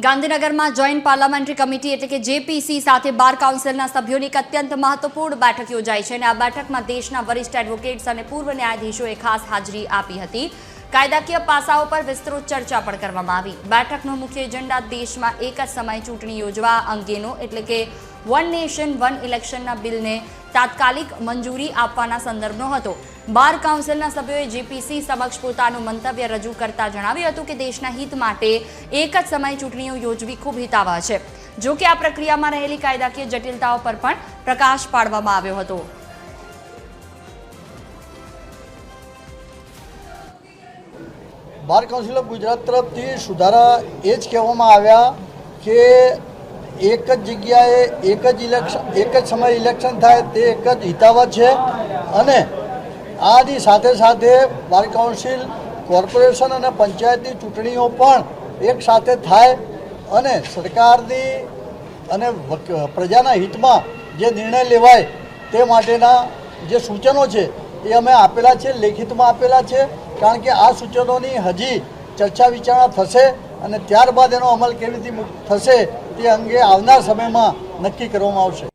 ગાંધીનગરમાં joint parliamentary committee એટલે કે જેપીસી સાથે બાર કાઉન્સિલના સભ્યોની એક અત્યંત મહત્વપૂર્ણ બેઠક યોજાઈ છે અને આ બેઠકમાં દેશના વરિષ્ઠ એડવોકેટ્સ અને પૂર્વ ન્યાયાધીશોએ ખાસ હાજરી આપી હતી। કાયદાકીય પાસાઓ પર વિસ્તૃત ચર્ચા પણ કરવામાં આવી। બેઠકનો મુખ્ય એજન્ડા દેશમાં એક જ સમયે ચૂંટણી યોજવા અંગેનો એટલે કે વન નેશન વન ઇલેક્શનના બિલને તાત્કાલિક મંજૂરી આપવાના સંદર્ભનો હતો। બાર કાઉન્સિલના સભ્યોએ જેપીસી સમક્ષ પોતાનું મંતવ્ય રજૂ કરતા જણાવ્યું હતું કે દેશના હિત માટે એક જ સમયે ચૂંટણીઓ યોજવી ખૂબ હિતાવહ છે। જો કે આ પ્રક્રિયામાં રહેલી કાયદાકીય જટિલતાઓ પર પણ પ્રકાશ પાડવામાં આવ્યો હતો। बार काउंसिल ऑफ गुजरात तरफथी सुधारा ए ज कहेवामां आव्या के एक ज जग्याए एक ज इलेक्शन एक ज समय इलेक्शन थाय ते एक ज हितावह छे अने आनी साथे साथे बार काउंसिल कॉर्पोरेशन अने पंचायतनी चूंटणीओ पण एक साथे थाय अने सरकारनी अने प्रजाना हितमां जे निर्णय लेवाय ते माटेना जे सूचनो छे ए अमे आपेला छे, लेखितमां आपेला छे। कारण के आ सूचनोनी हजी चर्चा विचारणा थशे अने त्यारबाद एनो अमल केवी रीते थशे ते अंगे आवनार समयमां नक्की करवामां आवशे।